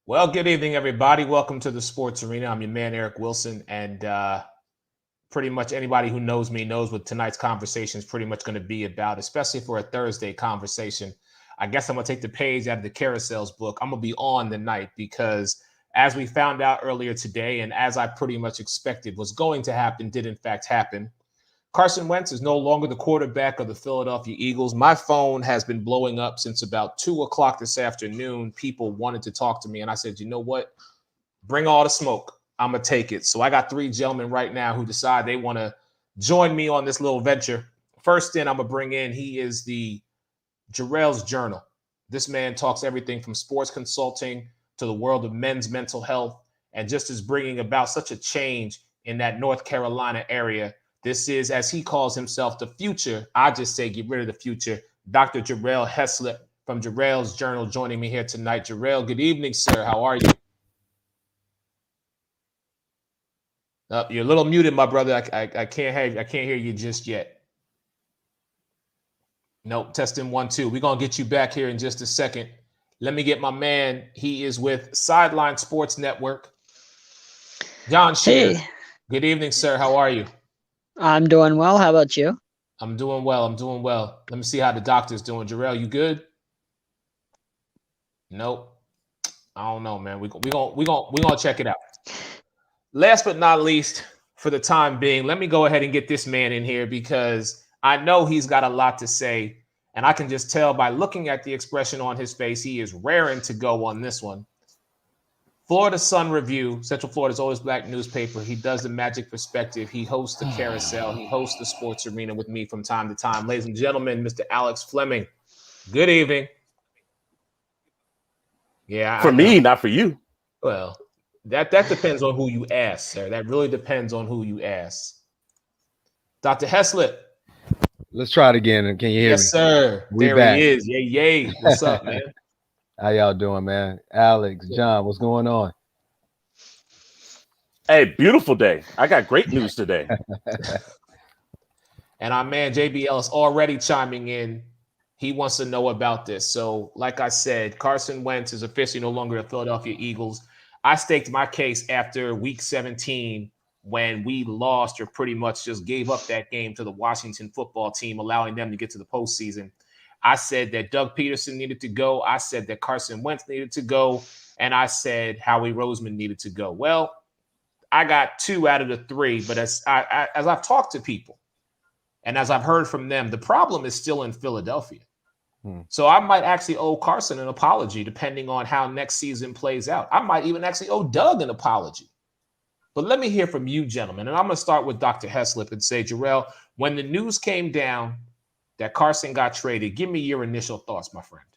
Well, good evening, everybody. Welcome to the Sports Arena. I'm your man, Eric Wilson, and pretty much anybody who knows me knows what tonight's conversation is pretty much going to be about, especially for a Thursday conversation. I guess I'm going to take the page out of the Carousel's book. I'm going to be on the night because as we found out earlier today, and as I pretty much expected was going to happen, did in fact happen. Carson Wentz is no longer the quarterback of the Philadelphia Eagles. My phone has been blowing up since about 2 o'clock this afternoon. People wanted to talk to me, and I said, you know what? Bring all the smoke. I'm going to take it. So I got 3 gentlemen right now who decide they want to join me on this little venture. First in, I'm going to bring in, he is the Jarrell's Journal. This man talks everything from sports consulting to the world of men's mental health, and just is bringing about such a change in that North Carolina area. This is, as he calls himself, the future. I just say get rid of the future. Dr. Jarrell Heslip from Jarrell's Journal joining me here tonight. Jarrell, good evening, sir. How are you? You're a little muted, my brother. I can't hear you just yet. Nope, testing 1, 2. We're going to get you back here in just a second. Let me get my man. He is with Sideline Sports Network. John Shear. Hey, Good evening, sir. How are you? I'm doing well. How about you? I'm doing well. Let me see how the doctor's doing. Jarrell, you good? Nope. I don't know, man. We gonna check it out. Last but not least, for the time being, let me go ahead and get this man in here because I know he's got a lot to say, and I can just tell by looking at the expression on his face, he is raring to go on this one. Florida Sun Review, Central Florida's oldest black newspaper. He does the Magic Perspective. He hosts the Carousel. He hosts the Sports Arena with me from time to time. Ladies and gentlemen, Mr. Alex Fleming. Good evening. Yeah. For me, not for you. Well, that depends on who you ask, sir. That really depends on who you ask. Dr. Heslip. Let's try it again. Can you hear me? Yes, sir. We there back. he is. Yay. What's up, man? How y'all doing, man? Alex, John, what's going on? Hey, beautiful day. I got great news today. And our man JBL is already chiming in. He wants to know about this. So, like I said, Carson Wentz is officially no longer the Philadelphia Eagles. I staked my case after week 17 when we lost or pretty much just gave up that game to the Washington football team, allowing them to get to the postseason. I said that Doug Peterson needed to go. I said that Carson Wentz needed to go. And I said Howie Roseman needed to go. Well, I got 2 out of the 3. But as I've talked to people and as I've heard from them, the problem is still in Philadelphia. So I might actually owe Carson an apology depending on how next season plays out. I might even actually owe Doug an apology. But let me hear from you, gentlemen. And I'm going to start with Dr. Heslip and say, Jarrell, when the news came down that Carson got traded, give me your initial thoughts, my friend.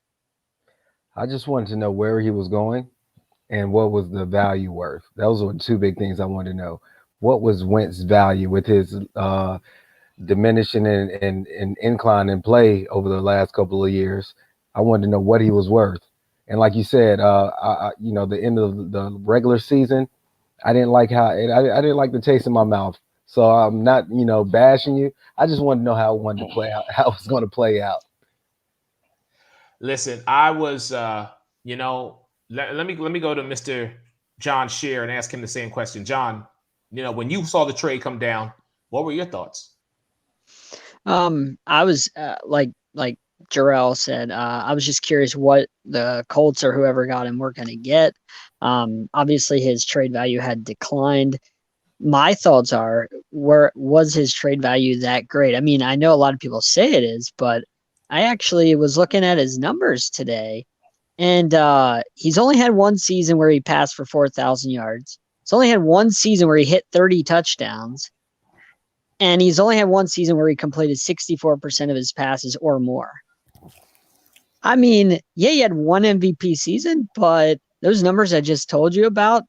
I just wanted to know where he was going and what was the value worth. Those were 2 big things I wanted to know. What was Wentz's value with his diminishing and incline in play over the last couple of years? I wanted to know what he was worth. And like you said, the end of the regular season, I didn't like I didn't like the taste in my mouth. So I'm not, bashing you. I just wanted to know how it wanted to play out, how it was going to play out. Listen, I was, let me go to Mr. John Shear and ask him the same question. John, when you saw the trade come down, what were your thoughts? I was like Jarrell said, I was just curious what the Colts or whoever got him were going to get. Obviously, his trade value had declined. My thoughts are, was his trade value that great? I mean, I know a lot of people say it is, but I actually was looking at his numbers today, and he's only had 1 season where he passed for 4,000 yards. He's only had 1 season where he hit 30 touchdowns, and he's only had 1 season where he completed 64% of his passes or more. I mean, yeah, he had 1 MVP season, but those numbers I just told you about,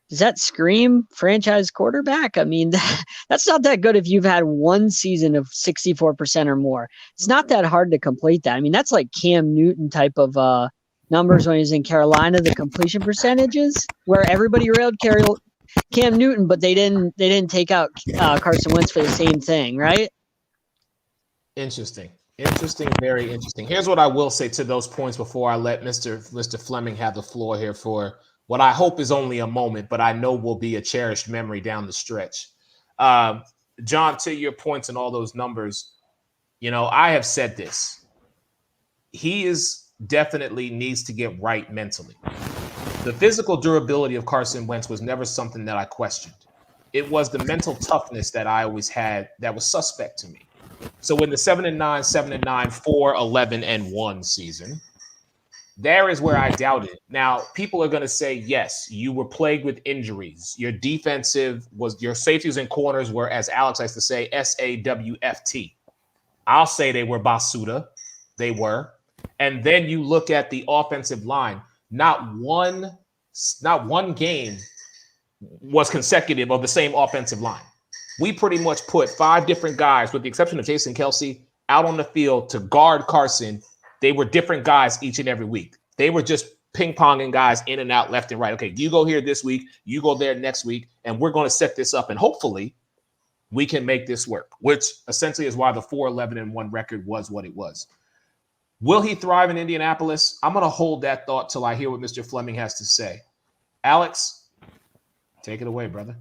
does that scream franchise quarterback? I mean, that's not that good if you've had 1 season of 64% or more. It's not that hard to complete that. I mean, that's like Cam Newton type of numbers when he was in Carolina, the completion percentages, where everybody railed Cam Newton, but they didn't take out Carson Wentz for the same thing, right? Interesting, very interesting. Here's what I will say to those points before I let Mr. Fleming have the floor here for what I hope is only a moment, but I know will be a cherished memory down the stretch. John, to your points and all those numbers, I have said this. He definitely needs to get right mentally. The physical durability of Carson Wentz was never something that I questioned. It was the mental toughness that I always had that was suspect to me. So in the 7-9, 7-9, 4-11-1 season, there is where I doubted. Now, people are going to say, yes, you were plagued with injuries. Your safeties and corners were, as Alex likes to say, SAWFT. I'll say they were basuda. They were. And then you look at the offensive line. Not one game was consecutive of the same offensive line. We pretty much put 5 different guys, with the exception of Jason Kelce, out on the field to guard Carson. They were different guys each and every week. They were just ping-ponging guys in and out, left and right. Okay, you go here this week, you go there next week, and we're going to set this up, and hopefully we can make this work, which essentially is why the 4-11-1 record was what it was. Will he thrive in Indianapolis? I'm going to hold that thought till I hear what Mr. Fleming has to say. Alex, take it away, brother.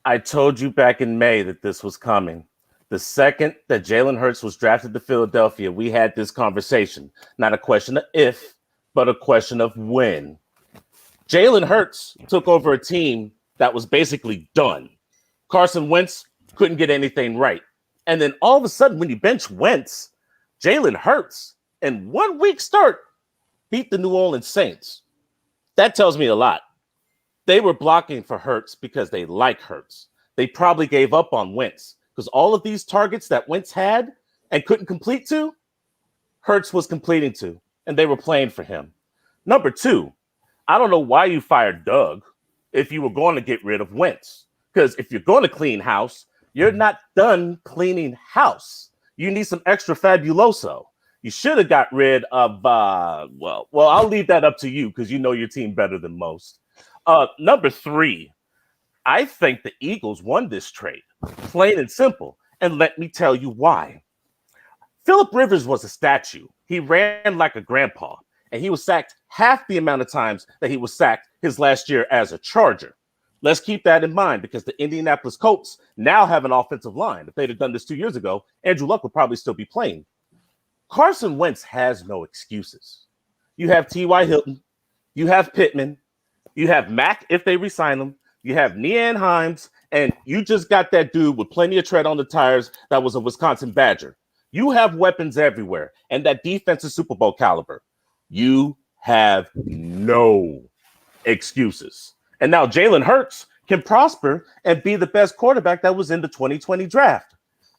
I told you back in May that this was coming. The second that Jalen Hurts was drafted to Philadelphia, we had this conversation. Not a question of if, but a question of when. Jalen Hurts took over a team that was basically done. Carson Wentz couldn't get anything right. And then all of a sudden, when you bench Wentz, Jalen Hurts, in 1 week start, beat the New Orleans Saints. That tells me a lot. They were blocking for Hurts because they like Hurts. They probably gave up on Wentz because all of these targets that Wentz had and couldn't complete to, Hurts was completing to, and they were playing for him. Number 2, I don't know why you fired Doug if you were going to get rid of Wentz. Because if you're going to clean house, you're not done cleaning house. You need some extra fabuloso. You should have got rid of, well, I'll leave that up to you because you know your team better than most. Number 3, I think the Eagles won this trade, plain and simple. And let me tell you why. Phillip Rivers was a statue. He ran like a grandpa, and he was sacked half the amount of times that he was sacked his last year as a Charger. Let's keep that in mind because the Indianapolis Colts now have an offensive line. If they'd have done this 2 years ago, Andrew Luck would probably still be playing. Carson Wentz has no excuses. You have T.Y. Hilton. You have Pittman. You have Mack if they re-sign him. You have Nian Himes. And you just got that dude with plenty of tread on the tires that was a Wisconsin Badger. You have weapons everywhere. And that defense is Super Bowl caliber. You have no excuses. And now Jalen Hurts can prosper and be the best quarterback that was in the 2020 draft.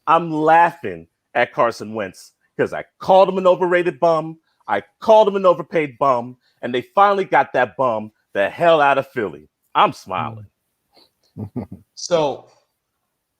I'm laughing at Carson Wentz because I called him an overrated bum. I called him an overpaid bum. And they finally got that bum the hell out of Philly. I'm smiling. So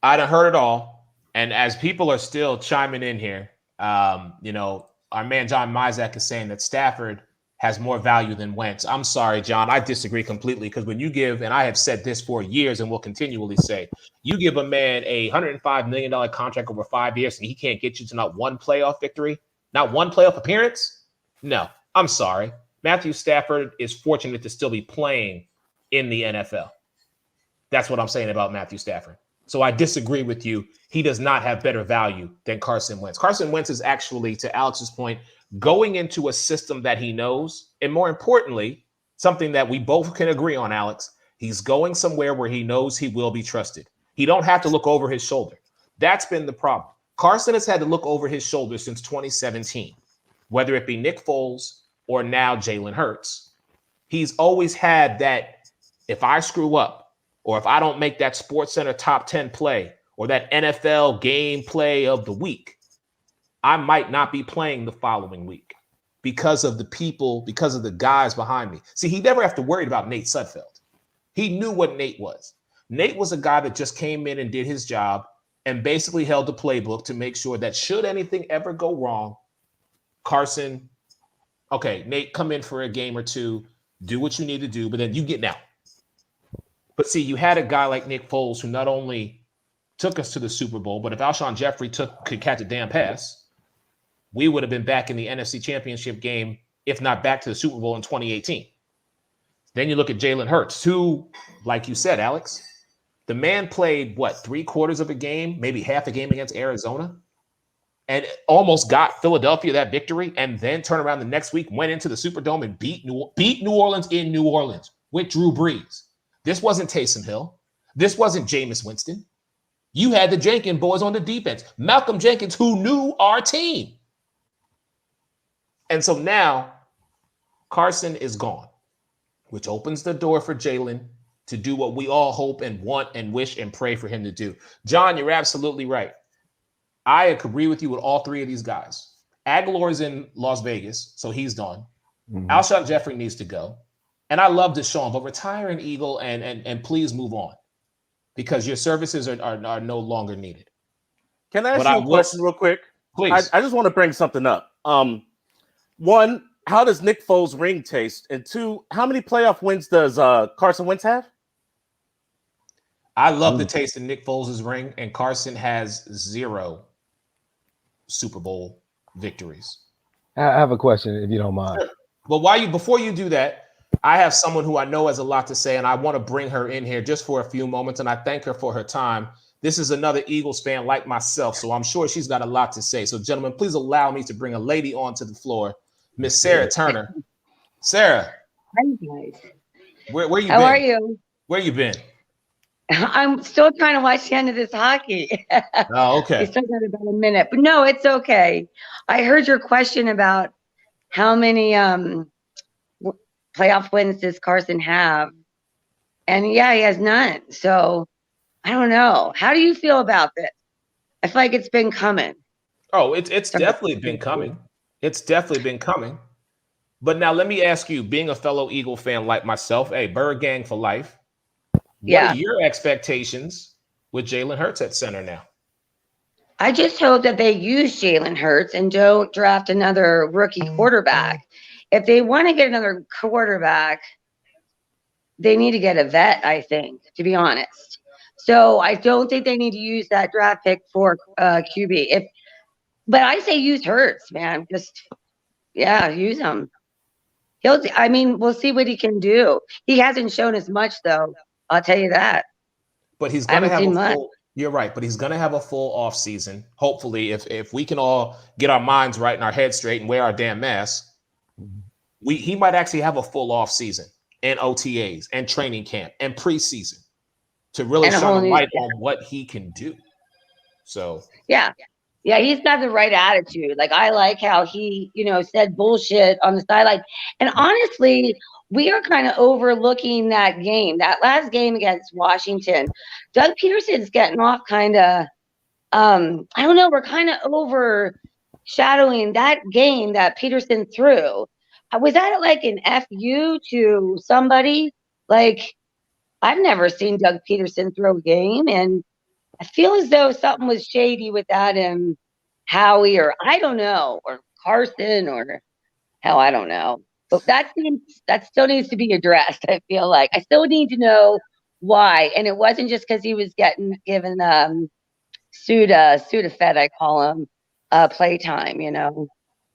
I done heard it all. And as people are still chiming in here, our man John Mizak is saying that Stafford has more value than Wentz. I'm sorry, John. I disagree completely because when you give, and I have said this for years and will continually say, you give a man a $105 million contract over 5 years and he can't get you to not one playoff victory, not one playoff appearance? No, I'm sorry. Matthew Stafford is fortunate to still be playing in the NFL. That's what I'm saying about Matthew Stafford. So I disagree with you. He does not have better value than Carson Wentz. Carson Wentz is actually, to Alex's point, going into a system that he knows, and more importantly, something that we both can agree on, Alex, he's going somewhere where he knows he will be trusted. He don't have to look over his shoulder. That's been the problem. Carson has had to look over his shoulder since 2017, whether it be Nick Foles or now Jalen Hurts. He's always had that if I screw up or if I don't make that SportsCenter top 10 play or that NFL game play of the week, I might not be playing the following week because of the people, because of the guys behind me. See, he never have to worry about Nate Sudfeld. He knew what Nate was. Nate was a guy that just came in and did his job and basically held the playbook to make sure that should anything ever go wrong, Carson, okay, Nate, come in for a game or two, do what you need to do, but then you get out. But see, you had a guy like Nick Foles who not only took us to the Super Bowl, but if Alshon Jeffrey could catch a damn pass, we would have been back in the NFC Championship game, if not back to the Super Bowl in 2018. Then you look at Jalen Hurts, who, like you said, Alex, the man played, what, 3/4 of a game, maybe half a game against Arizona, and almost got Philadelphia that victory, and then turned around the next week, went into the Superdome and beat New Orleans in New Orleans with Drew Brees. This wasn't Taysom Hill. This wasn't Jameis Winston. You had the Jenkins boys on the defense. Malcolm Jenkins, who knew our team. And so now Carson is gone, which opens the door for Jalen to do what we all hope and want and wish and pray for him to do. John, you're absolutely right. I agree with you with all three of these guys. Aguilar's in Las Vegas, so he's done. Mm-hmm. Alshon Jeffrey needs to go. And I love Deshaun, but retire an Eagle and please move on because your services are no longer needed. Can I ask you a question real quick? Please. I just want to bring something up. One, how does Nick Foles' ring taste? And two, how many playoff wins does Carson Wentz have? I love the taste of Nick Foles' ring, and Carson has 0 Super Bowl victories. I have a question, if you don't mind. Sure. Well, before you do that, I have someone who I know has a lot to say, and I want to bring her in here just for a few moments, and I thank her for her time. This is another Eagles fan like myself, so I'm sure she's got a lot to say. So, gentlemen, please allow me to bring a lady onto the floor, Miss Sarah Turner. Sarah. Hi, guys. Where you been? How are you? Where you been? I'm still trying to watch the end of this hockey. Oh, okay. We still got about a minute, but no, it's okay. I heard your question about how many playoff wins does Carson have, and yeah, he has none. So I don't know. How do you feel about this? I feel like it's been coming. Oh, it's definitely been coming. It's definitely been coming. But now let me ask you, being a fellow Eagle fan like myself, hey, Bird Gang for life. What are your expectations with Jalen Hurts at center now? I just hope that they use Jalen Hurts and don't draft another rookie quarterback. If they want to get another quarterback, they need to get a vet, I think, to be honest. So I don't think they need to use that draft pick for QB. But I say use Hurts, man. Just, use him. We'll see what he can do. He hasn't shown as much, though. I'll tell you that. But he's going to have a full. You're right, but he's going to have a full off season. Hopefully, if we can all get our minds right and our heads straight and wear our damn masks, he might actually have a full off season and OTAs and training camp and preseason to really shine a light on what he can do. So yeah, he's got the right attitude. Like I like how he, said bullshit on the sideline. And honestly, we are kind of overlooking that game, that last game against Washington. Doug Peterson's getting off kind of, I don't know, we're kind of overshadowing that game that Peterson threw. Was that like an FU to somebody? Like, I've never seen Doug Peterson throw a game, and I feel as though something was shady with that and Howie, or I don't know, or Carson, or hell, I don't know. But that still needs to be addressed. I feel like I still need to know why, and it wasn't just because he was given Sudafed, I call him, playtime.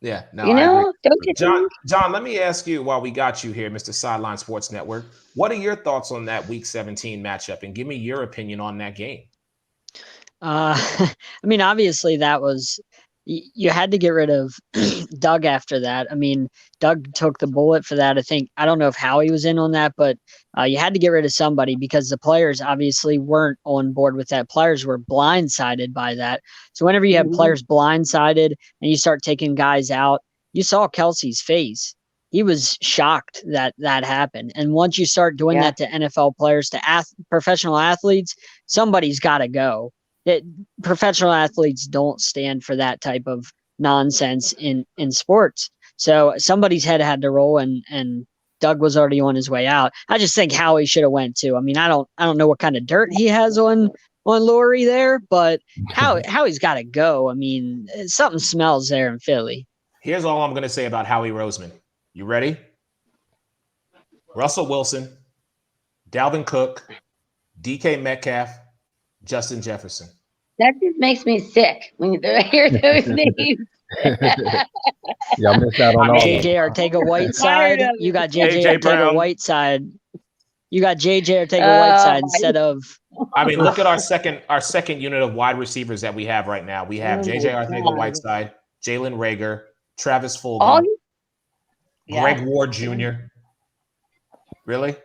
Yeah, no, don't you John, let me ask you while we got you here, Mr. Sideline Sports Network. What are your thoughts on that Week 17 matchup, and give me your opinion on that game? Obviously that was. You had to get rid of Doug after that. Doug took the bullet for that. I don't know if Howie was in on that, but you had to get rid of somebody because the players obviously weren't on board with that. Players were blindsided by that. So whenever you have players blindsided and you start taking guys out, you saw Kelsey's face. He was shocked that happened. And once you start doing that to NFL players, to professional athletes, somebody's got to go. Professional athletes don't stand for that type of nonsense in sports. So somebody's head had to roll, and Doug was already on his way out. I just think Howie should have went too. I don't know what kind of dirt he has on Laurie there, but Howie's got to go. Something smells there in Philly. Here's all I'm going to say about Howie Roseman. You ready? Russell Wilson, Dalvin Cook, DK Metcalf, Justin Jefferson. That just makes me sick when you hear those names. Y'all missed out on I all mean, JJ Ortega-Whiteside. Tired of You got it. JJ AJ Brown. Ortega-Whiteside. You got JJ Oh, Ortega-Whiteside my instead of I mean, look at our second unit of wide receivers that we have right now. We have Oh JJ my Arcega-Whiteside, Jalen Reagor, Travis all Fulgham, you, Greg yeah. Ward Jr. Really?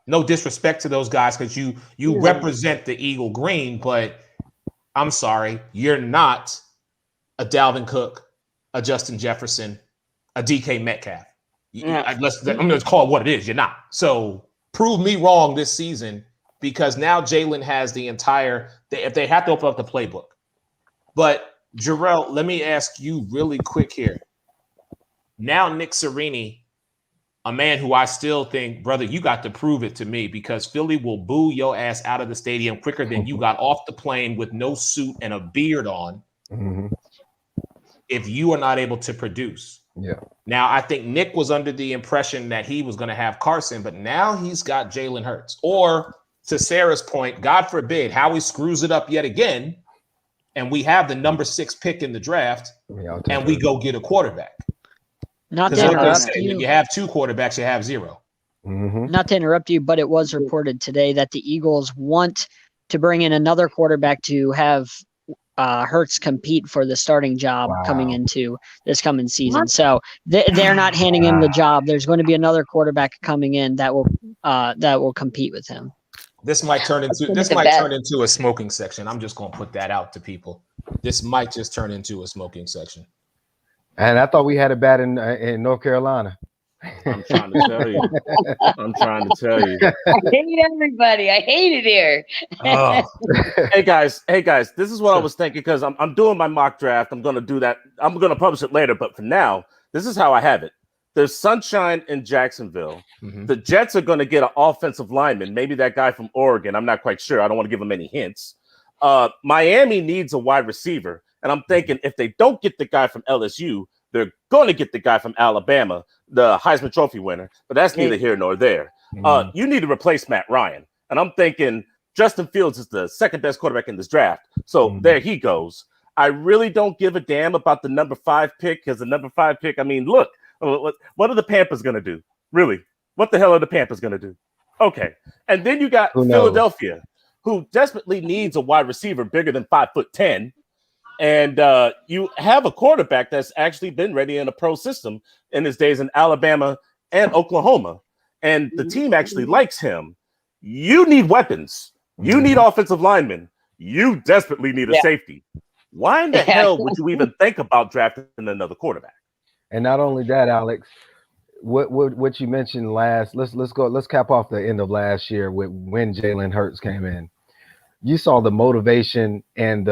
No disrespect to those guys because you Yeah. represent the Eagle Green, but I'm sorry, you're not a Dalvin Cook, a Justin Jefferson, a DK Metcalf. Yeah. I'm going to call it what it is. You're not. So prove me wrong this season because now Jalen has the entire. If they have to open up the playbook, but Jarrell, let me ask you really quick here. Now Nick Sirianni, a man who I still think, brother, you got to prove it to me because Philly will boo your ass out of the stadium quicker than you got off the plane with no suit and a beard on. Mm-hmm. If you are not able to produce. Yeah. Now, I think Nick was under the impression that he was going to have Carson, but now he's got Jalen Hurts. Or to Sarah's point, God forbid, Howie screws it up yet again, and we have the number 6 pick in the draft, and we go get a quarterback. not to Because what they interrupt say, you. when you have 2 quarterbacks, you have 0. Mm-hmm. Not to interrupt you, but it was reported today that the Eagles want to bring in another quarterback to have Hurts compete for the starting job coming into this coming season. So they're not handing him the job. There's going to be another quarterback coming in that will compete with him. This might turn into a smoking section. I'm just going to put that out to people. This might just turn into a smoking section. And I thought we had it bad in North Carolina. I'm trying to tell you. I'm trying to tell you. I hate everybody. I hate it here. Oh. Hey guys, this is what I was thinking because I'm doing my mock draft. I'm gonna do that. I'm gonna publish it later, but for now, this is how I have it. There's sunshine in Jacksonville. Mm-hmm. The Jets are gonna get an offensive lineman, maybe that guy from Oregon. I'm not quite sure. I don't want to give him any hints. Miami needs a wide receiver, and I'm thinking if they don't get the guy from LSU, they're going to get the guy from Alabama, the Heisman Trophy winner, but that's neither here nor there. You need to replace Matt Ryan. And I'm thinking Justin Fields is the second best quarterback in this draft. So there he goes. I really don't give a damn about the number 5 pick because the number 5 pick, I mean, look, what are the Panthers going to do? Really? What the hell are the Panthers going to do? Okay. And then you got Philadelphia, who desperately needs a wide receiver bigger than 5'10". And you have a quarterback that's actually been ready in a pro system in his days in Alabama and Oklahoma. And the team actually likes him. You need weapons. You need offensive linemen. You desperately need a safety. Why in the hell would you even think about drafting another quarterback? And not only that, Alex, what you mentioned last, let's cap off the end of last year with when Jalen Hurts came in. You saw the motivation and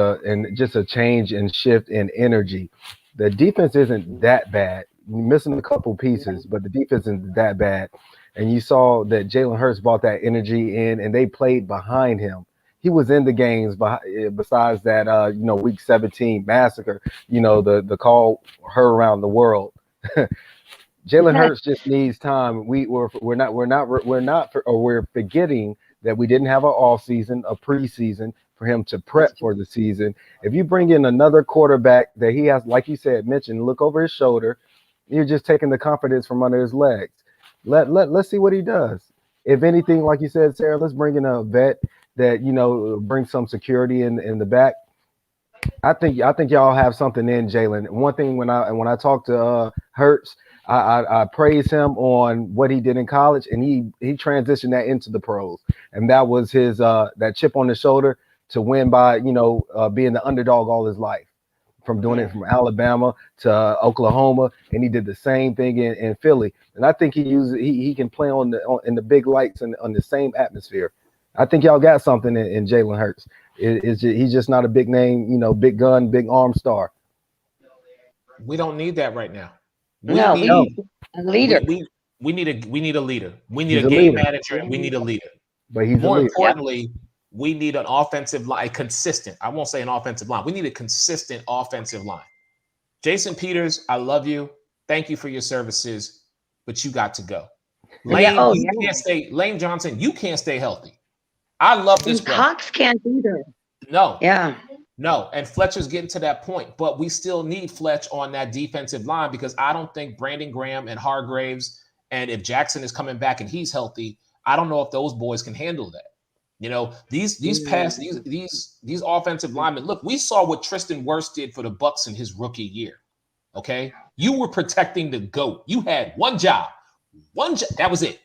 just a change and shift in energy. The defense isn't that bad. You're missing a couple pieces, but the defense isn't that bad. And you saw that Jalen Hurts brought that energy in, and they played behind him. He was in the games, besides that, Week 17 massacre. The call heard around the world. Jalen Hurts just needs time. We're forgetting that we didn't have an off season, a preseason for him to prep for the season. If you bring in another quarterback that he has, like you said, mentioned, look over his shoulder, you're just taking the confidence from under his legs. Let's see what he does. If anything, like you said, Sarah, let's bring in a vet that brings some security in the back. I think y'all have something in Jalen. One thing when I talk to Hurts, I praise him on what he did in college, and he transitioned that into the pros, and that was his that chip on his shoulder to win by being the underdog all his life, from doing it from Alabama to Oklahoma, and he did the same thing in Philly. And I think he can play in the big lights and on the same atmosphere. I think y'all got something in Jalen Hurts. He's just not a big name, big gun, big arm star. We don't need that right now. We need a leader. We need a leader. We need He's a game leader. manager, and we need a leader. But he's more a leader. importantly, we need an offensive line, consistent. I won't say an offensive line. We need a consistent offensive line. Jason Peters, I love you. Thank you for your services, but you got to go. Can't stay. Lane Johnson, you can't stay healthy. I love this. Cox can't either. No. Yeah. No, and Fletcher's getting to that point, but we still need Fletch on that defensive line because I don't think Brandon Graham and Hargraves, and if Jackson is coming back and he's healthy, I don't know if those boys can handle that. You know, these offensive linemen. Look, we saw what Tristan Wirfs did for the Bucs in his rookie year. Okay, you were protecting the GOAT. You had one job. That was it.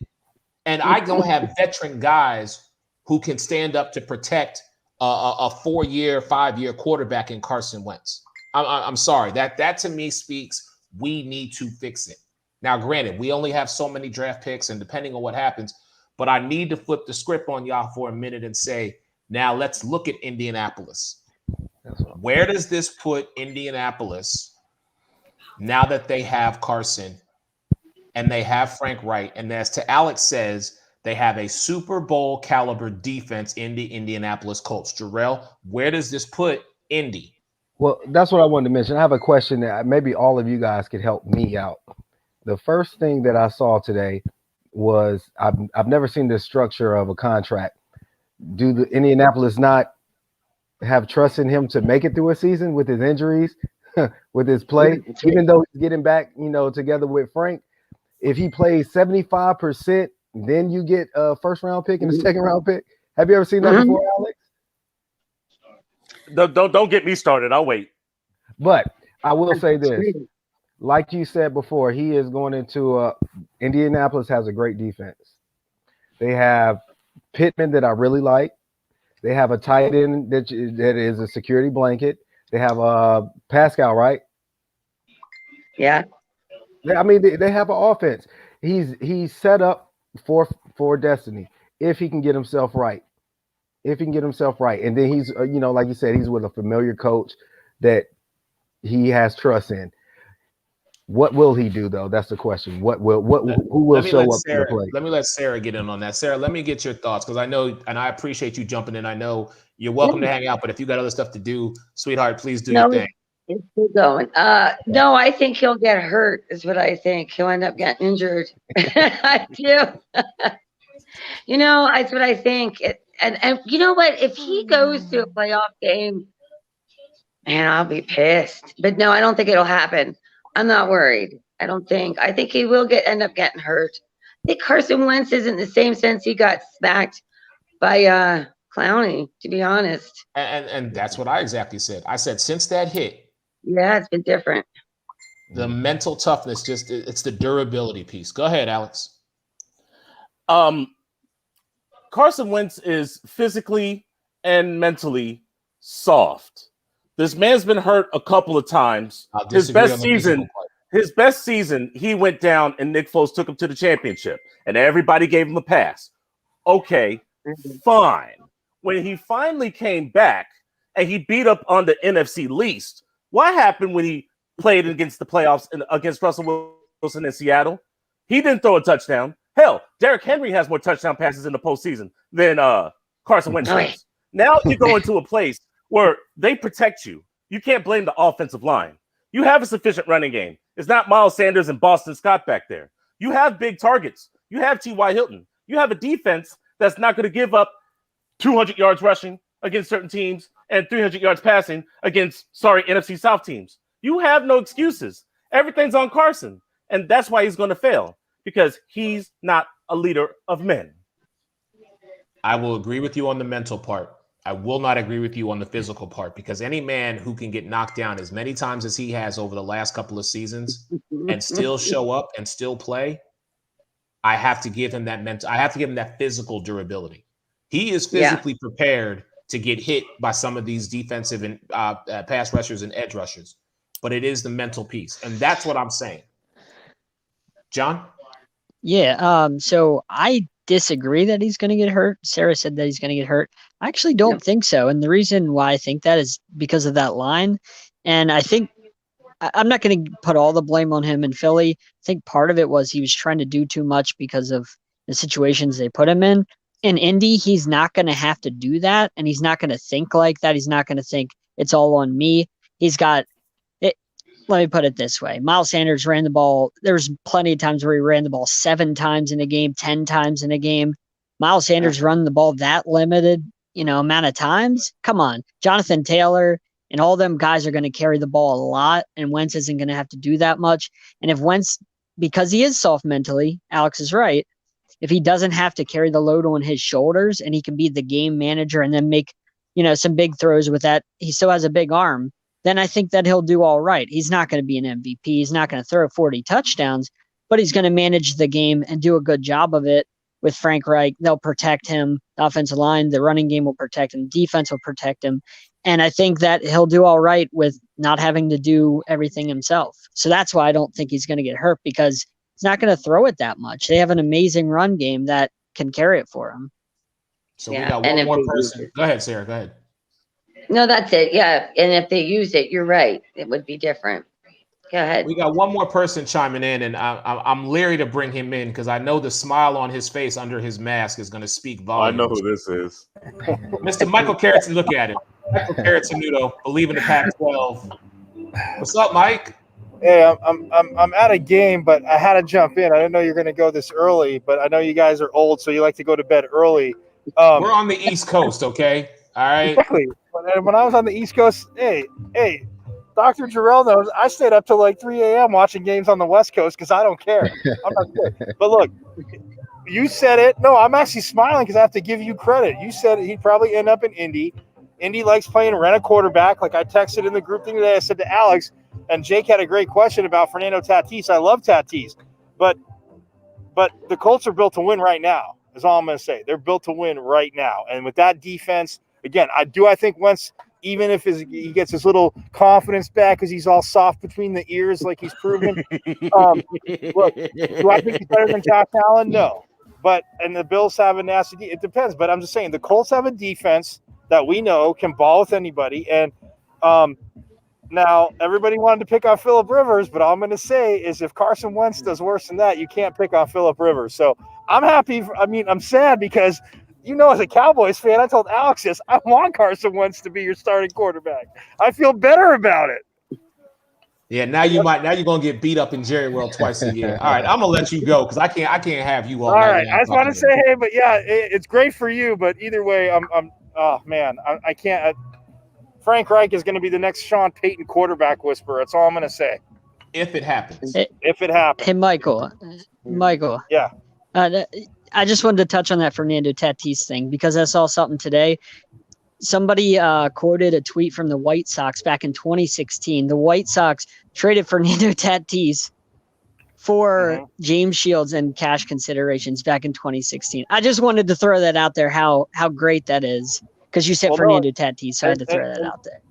And I don't have veteran guys who can stand up to protect a 4-year, 5-year quarterback in Carson Wentz. I'm sorry. That to me speaks we need to fix it. Now, granted, we only have so many draft picks, and depending on what happens, but I need to flip the script on y'all for a minute and say, now let's look at Indianapolis. Where does this put Indianapolis now that they have Carson and they have Frank Wright? And as to Alex says, they have a Super Bowl caliber defense in the Indianapolis Colts. Jarrell, where does this put Indy? Well, that's what I wanted to mention. I have a question that maybe all of you guys could help me out. The first thing that I saw today was I've never seen the structure of a contract. Do the Indianapolis not have trust in him to make it through a season with his injuries, with his play, even though he's getting back, together with Frank? If he plays 75%, then you get a first-round pick and a second-round pick. Have you ever seen that before, Alex? Don't get me started. I'll wait. But I will say this. Like you said before, he is going into Indianapolis has a great defense. They have Pittman that I really like. They have a tight end that is a security blanket. They have Pascal, right? Yeah. I mean, they have an offense. He's set up for destiny if he can get himself right. And then he's, like you said, he's with a familiar coach that he has trust in. What will he do though? That's the question. Who will show up to the play? Let me let Sarah get in on that. Sarah, let me get your thoughts because I know, and I appreciate you jumping in. I know you're welcome to hang out, but if you got other stuff to do, sweetheart, please do your thing. It's still going. No, I think he'll get hurt. Is what I think. He'll end up getting injured. I do. That's what I think. And you know what? If he goes to a playoff game, man, I'll be pissed. But no, I don't think it'll happen. I'm not worried. I think he will end up getting hurt. I think Carson Wentz is in the same sense he got smacked by Clowney, to be honest. And that's what I exactly said. I said since that hit. Yeah, it's been different. The mental toughness, it's the durability piece. Go ahead, Alex. Carson Wentz is physically and mentally soft. This man's been hurt a couple of times. His best season, he went down and Nick Foles took him to the championship and everybody gave him a pass. Okay, fine. When he finally came back and he beat up on the NFC least, what happened when he played against the playoffs against Russell Wilson in Seattle? He didn't throw a touchdown. Hell, Derrick Henry has more touchdown passes in the postseason than Carson Wentz does. Now you go into a place where they protect you. You can't blame the offensive line. You have a sufficient running game. It's not Miles Sanders and Boston Scott back there. You have big targets. You have T.Y. Hilton. You have a defense that's not going to give up 200 yards rushing against certain teams and 300 yards passing against, NFC South teams. You have no excuses. Everything's on Carson. And that's why he's going to fail, because he's not a leader of men. I will agree with you on the mental part. I will not agree with you on the physical part, because any man who can get knocked down as many times as he has over the last couple of seasons and still show up and still play, I have to give him that mental. I have to give him that physical durability. He is physically prepared to get hit by some of these defensive and pass rushers and edge rushers, but it is the mental piece, and that's what I'm saying. John? Yeah. So I disagree that he's going to get hurt. Sarah said that he's going to get hurt. I actually don't think so. And the reason why I think that is because of that line. And I think I'm not going to put all the blame on him in Philly. I think part of it was he was trying to do too much because of the situations they put him in. In Indy, he's not going to have to do that. And he's not going to think like that. He's not going to think it's all on me. He's got it. Let me put it this way. Miles Sanders ran the ball. There's plenty of times where he ran the ball 7 times in a game, 10 times in a game. Miles Sanders running the ball that limited amount of times, come on, Jonathan Taylor and all them guys are going to carry the ball a lot, and Wentz isn't going to have to do that much. And if Wentz, because he is soft mentally, Alex is right, if he doesn't have to carry the load on his shoulders and he can be the game manager and then make, some big throws with that, he still has a big arm, then I think that he'll do all right. He's not going to be an MVP. He's not going to throw 40 touchdowns, but he's going to manage the game and do a good job of it with Frank Reich. They'll protect him. The offensive line, the running game will protect him. Defense will protect him. And I think that he'll do all right with not having to do everything himself. So that's why I don't think he's going to get hurt, because he's not going to throw it that much. They have an amazing run game that can carry it for him. So we got one more person. Go ahead, Sarah. Go ahead. No, that's it. Yeah. And if they use it, you're right. It would be different. Go ahead. We got one more person chiming in, and I'm leery to bring him in because I know the smile on his face under his mask is going to speak volumes. I know who this is. Mr. Michael Carrington, look at him. Michael Carrington, believe in the Pac-12. What's up, Mike? Hey, I'm at a game, but I had to jump in. I didn't know you were going to go this early, but I know you guys are old, so you like to go to bed early. We're on the East Coast, okay? All right. Exactly. When I was on the East Coast, hey, Dr. Jarrell knows I stayed up till like 3 a.m. watching games on the West Coast because I don't care. I'm not good. But look, you said it. No, I'm actually smiling because I have to give you credit. You said he'd probably end up in Indy. Indy likes playing rent a quarterback. Like I texted in the group thing today, I said to Alex, and Jake had a great question about Fernando Tatis. I love Tatis, but the Colts are built to win right now, is all I'm going to say. They're built to win right now. And with that defense, again, I think Wentz, even if he gets his little confidence back because he's all soft between the ears like he's proven. Look, do I think he's better than Josh Allen? No. And the Bills have a nasty it depends. But I'm just saying the Colts have a defense that we know can ball with anybody. And now everybody wanted to pick on Phillip Rivers, but all I'm going to say is if Carson Wentz does worse than that, you can't pick on Phillip Rivers. So I'm happy. I'm sad because – as a Cowboys fan, I told Alex this. I want Carson Wentz to be your starting quarterback. I feel better about it. Yeah, now you're gonna get beat up in Jerry World twice a year. All right, I'm gonna let you go because I can't have you all. All right, I just want to say, hey, but yeah, it's great for you, but either way, I can't. Frank Reich is going to be the next Sean Payton quarterback whisperer. That's all I'm going to say. If it happens. If it happens. Hey, Michael. Yeah. I just wanted to touch on that Fernando Tatis thing because I saw something today. Somebody quoted a tweet from the White Sox back in 2016. The White Sox traded Fernando Tatis for James Shields and cash considerations back in 2016. I just wanted to throw that out there, how great that is, because you said Fernando Tatis, so I had to throw that out there.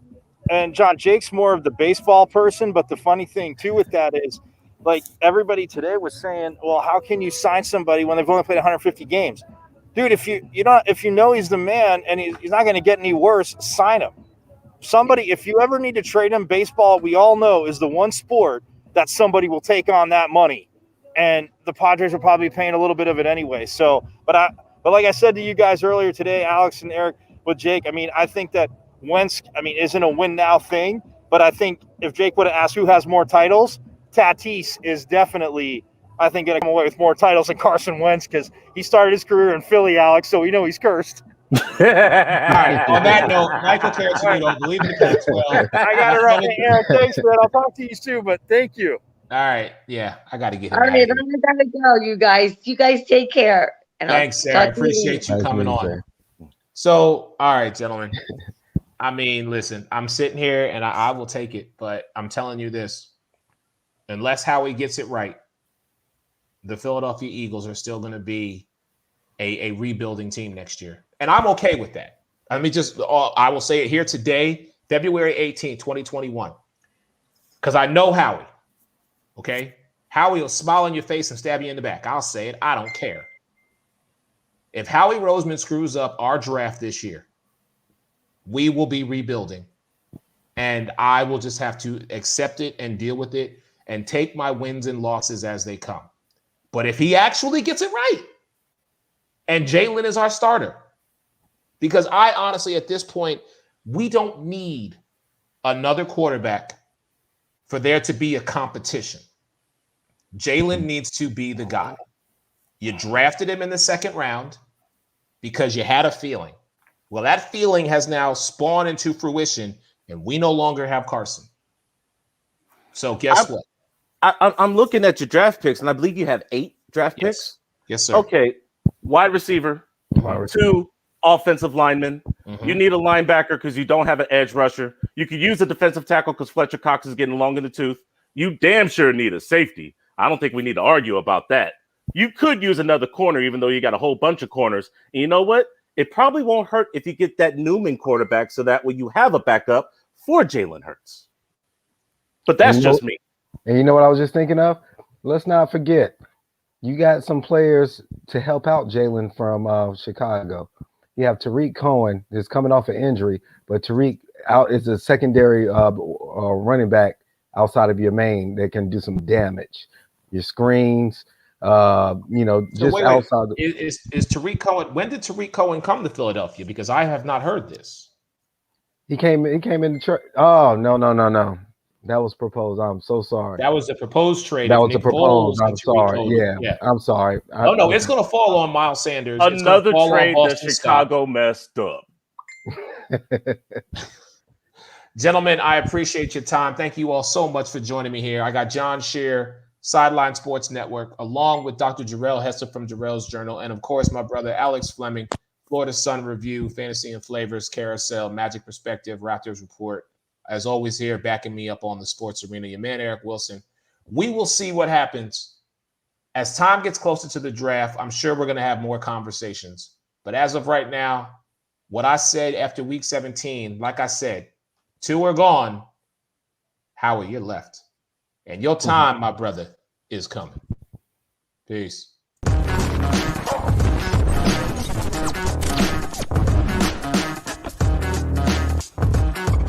And John, Jake's more of the baseball person, but the funny thing too with that is, like everybody today was saying, well, how can you sign somebody when they've only played 150 games? Dude, if you know he's the man and he's not going to get any worse, sign him. If you ever need to trade him, baseball, we all know, is the one sport that somebody will take on that money. And the Padres are probably paying a little bit of it anyway. So, but like I said to you guys earlier today, Alex and Eric with Jake, I think that Wentz, isn't a win now thing. But I think if Jake would have asked who has more titles, Tatis is definitely, I think, going to come away with more titles than Carson Wentz because he started his career in Philly, Alex, so we know he's cursed. All right. On that note, Michael Carrington, believe in the Pac-12. I got it right. Aaron, thanks, man. I'll talk to you soon, but thank you. All right. Yeah, I got to get him. All right, I gotta go, you guys. You guys take care. And thanks, Sarah. I appreciate you coming on. So, all right, gentlemen. Listen, I'm sitting here and I will take it, but I'm telling you this. Unless Howie gets it right, the Philadelphia Eagles are still going to be a rebuilding team next year. And I'm okay with that. I will say it here today, February 18, 2021, because I know Howie, okay? Howie will smile on your face and stab you in the back. I'll say it. I don't care. If Howie Roseman screws up our draft this year, we will be rebuilding. And I will just have to accept it and deal with it and take my wins and losses as they come. But if he actually gets it right, and Jalen is our starter, because I honestly, at this point, we don't need another quarterback for there to be a competition. Jalen needs to be the guy. You drafted him in the second round because you had a feeling. Well, that feeling has now spawned into fruition, and we no longer have Carson. So guess what? I'm looking at your draft picks, and I believe you have 8 draft picks. Yes, sir. Okay, wide receiver, 2 offensive linemen. Mhm. You need a linebacker because you don't have an edge rusher. You could use a defensive tackle because Fletcher Cox is getting long in the tooth. You damn sure need a safety. I don't think we need to argue about that. You could use another corner, even though you got a whole bunch of corners. And you know what? It probably won't hurt if you get that Newman quarterback so that way you have a backup for Jalen Hurts. But that's just me. And you know what I was just thinking of? Let's not forget, you got some players to help out Jalen from Chicago. You have Tariq Cohen is coming off an injury, but Tariq out is a secondary running back outside of your main that can do some damage. Your screens, just outside. Is Tariq Cohen? When did Tariq Cohen come to Philadelphia? Because I have not heard this. He came in the trade. Oh, no. That was proposed. I'm so sorry. That was a proposed trade. That was a proposed. I'm sorry. Yeah, I'm sorry. No, it's going to fall on Miles Sanders. Another trade that Chicago messed up. Gentlemen, I appreciate your time. Thank you all so much for joining me here. I got John Scheer, Sideline Sports Network, along with Dr. Jarrell Hester from Jarrell's Journal, and of course, my brother Alex Fleming, Florida Sun Review, Fantasy and Flavors, Carousel, Magic Perspective, Raptors Report. As always, here backing me up on the sports arena, your man Eric Wilson. We will see what happens as time gets closer to the draft. I'm sure we're going to have more conversations. But as of right now, what I said after week 17, like I said, 2 are gone. Howard, you're left. And your time, my brother, is coming. Peace.